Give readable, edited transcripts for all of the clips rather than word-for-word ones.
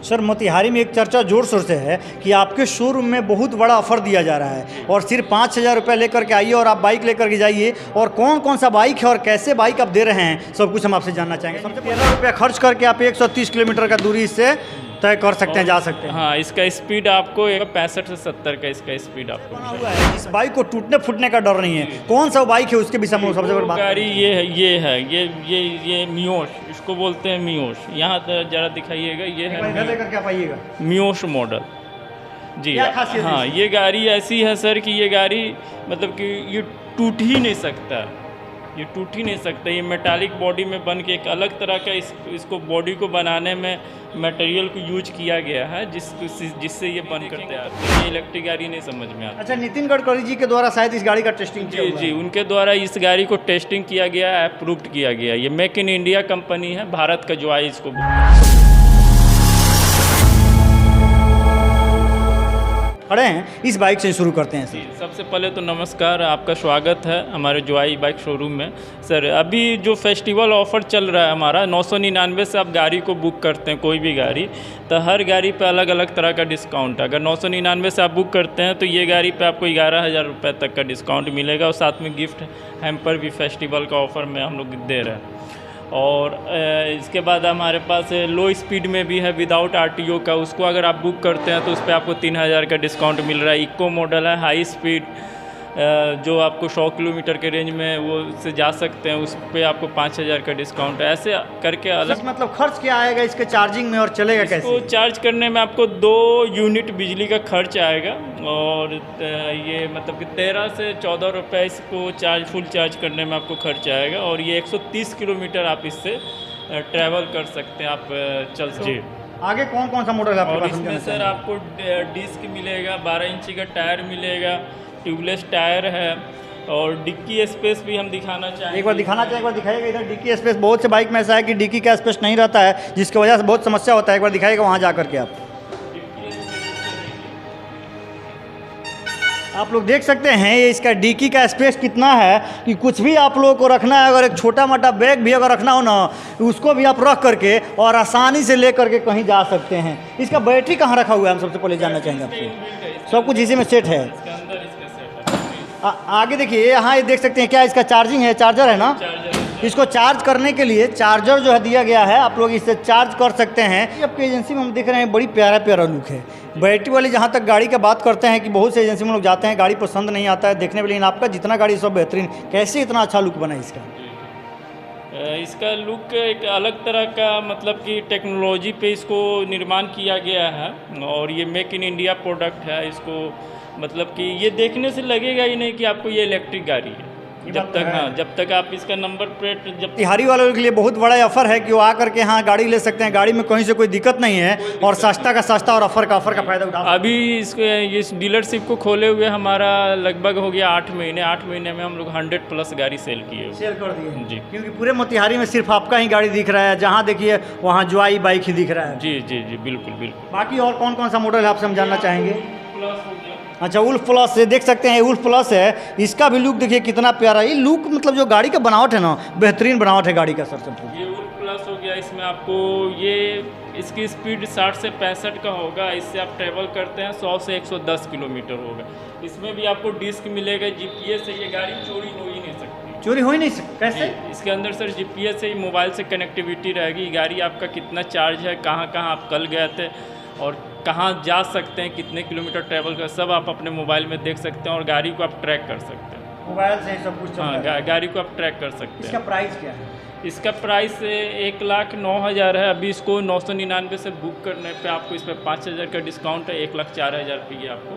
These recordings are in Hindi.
सर मोतिहारी में एक चर्चा जोर शोर से है कि आपके शोरूम में बहुत बड़ा ऑफर दिया जा रहा है और सिर्फ 5,000 रुपये लेकर के आइए और आप बाइक लेकर के जाइए। और कौन कौन सा बाइक है और कैसे बाइक आप दे रहे हैं, सब कुछ हम आपसे जानना चाहेंगे। सबसे 13 रुपये खर्च करके आप 130 किलोमीटर का दूरी से तय कर सकते हैं, जा सकते हैं। हाँ, इसका स्पीड आपको 65 से 70 का इसका स्पीड आपको हुआ है। इस बाइक को टूटने फूटने का डर नहीं है। कौन सा बाइक है उसके विषय में सबसे बड़ी बात? गाड़ी ये मियोश, इसको बोलते हैं मियोश। यहाँ जरा दिखाइएगा, ये है लेकर के आप आइएगा मियोश मॉडल जी। क्या खासियत है हाँ, ये गाड़ी ऐसी है सर कि ये गाड़ी मतलब कि ये टूट ही नहीं सकता, ये टूट ही नहीं सकता। ये मेटालिक बॉडी में बन के एक अलग तरह का इसको बॉडी को बनाने में मटेरियल को यूज किया गया है जिससे ये बन करते हैं। ये इलेक्ट्रिक गाड़ी नहीं समझ में आता। अच्छा, नितिन गडकरी जी के द्वारा शायद इस गाड़ी का टेस्टिंग जी, उनके द्वारा इस गाड़ी को टेस्टिंग किया गया, अप्रूव्ड किया गया। ये मेक इन इंडिया कंपनी है, भारत का जो है इसको खड़े हैं। इस बाइक से शुरू करते हैं। सर सबसे पहले तो नमस्कार, आपका स्वागत है हमारे जोआई बाइक शोरूम में। सर अभी जो फेस्टिवल ऑफर चल रहा है हमारा, 999 से आप गाड़ी को बुक करते हैं कोई भी गाड़ी, तो हर गाड़ी पे अलग अलग तरह का डिस्काउंट है। अगर 999 से आप बुक करते हैं तो ये गाड़ी पे आपको 11,000 रुपये तक का डिस्काउंट मिलेगा और साथ में गिफ्ट हैम्पर भी फेस्टिवल का ऑफ़र में हम लोग दे रहे हैं। और इसके बाद हमारे पास लो स्पीड में भी है विदाउट आरटीओ का, उसको अगर आप बुक करते हैं तो उस पर आपको 3,000 का डिस्काउंट मिल रहा है। इको मॉडल है, हाई स्पीड जो आपको 100 किलोमीटर के रेंज में वो से जा सकते हैं, उस पर आपको 5,000 का डिस्काउंट है। ऐसे करके अलग मतलब खर्च क्या आएगा इसके चार्जिंग में और चलेगा कैसे? इसको चार्ज करने में आपको 2 यूनिट बिजली का खर्च आएगा और ये मतलब कि 13 से 14 रुपये इसको फुल चार्ज करने में आपको खर्च आएगा। और ये 130 किलोमीटर आप इससे ट्रैवल कर सकते हैं, आप चल सकते हैं। आगे कौन कौन सा मॉडल है आपके और पास? इसमें सर आपको डिस्क मिलेगा, 12 इंची का टायर मिलेगा, ट्यूबलेस टायर है और डिक्की स्पेस भी हम दिखाना चाहेंगे। एक बार दिखाना चाहिए, एक बार दिखाइएगा इधर डिक्की स्पेस। बहुत से बाइक में ऐसा है कि डिक्की का स्पेस नहीं रहता है, जिसकी वजह से बहुत समस्या होता है। एक बार दिखाइएगा वहाँ जा करके आप लोग देख सकते हैं ये इसका डिक्की का स्पेस कितना है कि कुछ भी आप लोगों को रखना है, अगर एक छोटा मोटा बैग भी अगर रखना हो ना, उसको भी आप रख करके और आसानी से ले करके कहीं जा सकते हैं। इसका बैटरी कहाँ रखा हुआ है, हम सबसे पहले जानना चाहेंगे आपसे। सब कुछ इसी में सेट है। आगे देखिए, यहाँ ये देख सकते हैं क्या इसका चार्जिंग है, चार्जर है ना। इसको चार्ज करने के लिए चार्जर जो है दिया गया है, आप लोग इससे चार्ज कर सकते हैं। आपकी एजेंसी में हम देख रहे हैं बड़ी प्यारा प्यारा लुक है बैटरी वाली। जहाँ तक गाड़ी का बात करते हैं कि बहुत से एजेंसी में लोग जाते हैं, गाड़ी पसंद नहीं आता है देखने में, लेकिन आपका जितना गाड़ी सब बेहतरीन, कैसे इतना अच्छा लुक बना इसका? इसका लुक एक अलग तरह का मतलब कि टेक्नोलॉजी पे इसको निर्माण किया गया है और ये मेक इन इंडिया प्रोडक्ट है। इसको मतलब कि ये देखने से लगेगा ही नहीं कि आपको ये इलेक्ट्रिक गाड़ी है जब तक आप इसका नंबर प्लेट मोतिहारी वालों के लिए बहुत बड़ा ऑफर है कि वो आकर के यहाँ गाड़ी ले सकते हैं। गाड़ी में कहीं से कोई दिक्कत नहीं है और सस्ता का सस्ता और ऑफर का फायदा उठा। अभी इस डीलरशिप को खोले हुए हमारा लगभग हो गया 8 महीने। 8 महीने में हम लोग 100+ गाड़ी सेल कर दिए जी। क्योंकि पूरे मोतिहारी में सिर्फ आपका ही गाड़ी दिख रहा है, जहाँ देखिए वहाँ जोआई बाइक ही दिख रहा है। जी जी जी, बिल्कुल बिल्कुल। बाकी और कौन कौन सा मॉडल है आपसे हम जानना चाहेंगे। अच्छा, उल्फ प्लस से देख सकते हैं, उल्फ प्लस है, इसका भी लुक देखिए कितना प्यारा। ये लुक मतलब जो गाड़ी का बनावट है ना, बेहतरीन बनावट है गाड़ी का। सर ये उल्फ प्लस हो गया, इसमें आपको ये इसकी स्पीड 60 से 65 का होगा। इससे आप ट्रेवल करते हैं 100 से 110 किलोमीटर होगा। इसमें भी आपको डिस्क मिलेगा, जीपीएस से ये गाड़ी चोरी हो ही नहीं सकती। चोरी हो ही नहीं सकती? कैसे? इसके अंदर सर जीपीएस से ही मोबाइल से कनेक्टिविटी रहेगी। गाड़ी आपका कितना चार्ज है, कहाँ कहाँ आप कल गए थे और कहाँ जा सकते हैं, कितने किलोमीटर ट्रैवल कर, सब आप अपने मोबाइल में देख सकते हैं और गाड़ी को आप ट्रैक कर सकते हैं मोबाइल से सब कुछ। हाँ, गाड़ी को आप ट्रैक कर सकते हैं। इसका प्राइस क्या है? इसका प्राइस 1,09,000 है। अभी इसको 999 से बुक करने पे आपको इस पर 5,000 का डिस्काउंट है। 1,04,000 रुपये आपको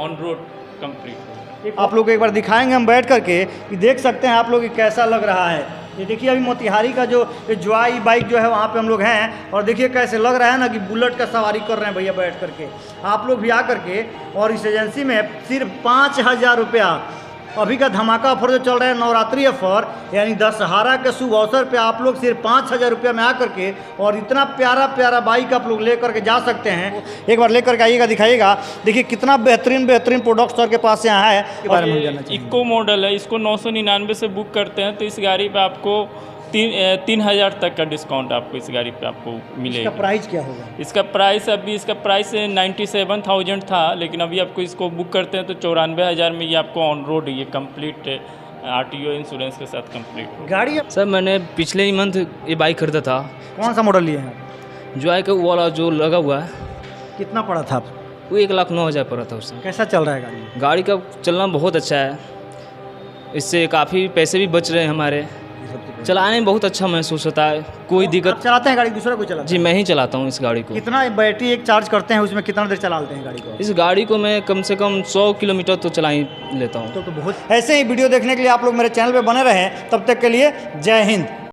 ऑन रोड कंप्लीट। आप लोग एक बार दिखाएंगे हम बैठ करके कि देख सकते हैं आप लोग कैसा लग रहा है। ये देखिए अभी मोतिहारी का जो जोआई बाइक जो है वहाँ पे हम लोग हैं और देखिए कैसे लग रहा है ना कि बुलेट का सवारी कर रहे हैं भैया बैठ करके। आप लोग भी आ करके और इस एजेंसी में सिर्फ 5,000 रुपया अभी का धमाका ऑफर जो चल रहा है, नवरात्रि ऑफर यानी दशहरा के शुभ अवसर पे आप लोग सिर्फ 5,000 रुपये में आकर के और इतना प्यारा प्यारा बाइक आप लोग ले करके जा सकते हैं। एक बार लेकर के आइएगा, दिखाइएगा। देखिए कितना बेहतरीन बेहतरीन प्रोडक्ट सर के पास यहाँ है, के बारे में जानना चाहिए। इको मॉडल है, इसको 999 से बुक करते हैं तो इस गाड़ी पे आपको तीन हज़ार तक का डिस्काउंट आपको इस गाड़ी पे आपको इसका मिलेगा। प्राइस क्या होगा? इसका प्राइस 97,000 था, लेकिन अभी आपको इसको बुक करते हैं तो 94,000 में ये आपको ऑन रोड ये कंप्लीट RTO इंश्योरेंस के साथ कंप्लीट होगा। गाड़ी सर मैंने पिछले ही मंथ ये बाइक खरीदा था, कौन सा मॉडल लिए हैं? जो है कि वो वाला जो लगा हुआ है कितना पड़ा था आपको? वो 1,09,000 पड़ा था उससे। कैसा चल रहा है गाड़ी? गाड़ी का चलना बहुत अच्छा है, इससे काफ़ी पैसे भी बच रहे हैं हमारे, चलाने में बहुत अच्छा महसूस होता है, कोई आप दिक्कत। चलाते हैं गाड़ी, दूसरा कोई चलाता है? जी मैं ही चलाता हूँ इस गाड़ी को। कितना बैटरी एक चार्ज करते हैं उसमें कितना देर चला लेते हैं गाड़ी को? इस गाड़ी को मैं कम से कम 100 किलोमीटर तो चला ही लेता हूँ। तो बहुत ऐसे ही वीडियो देखने के लिए आप लोग मेरे चैनल पे बने रहें। तब तक के लिए जय हिंद।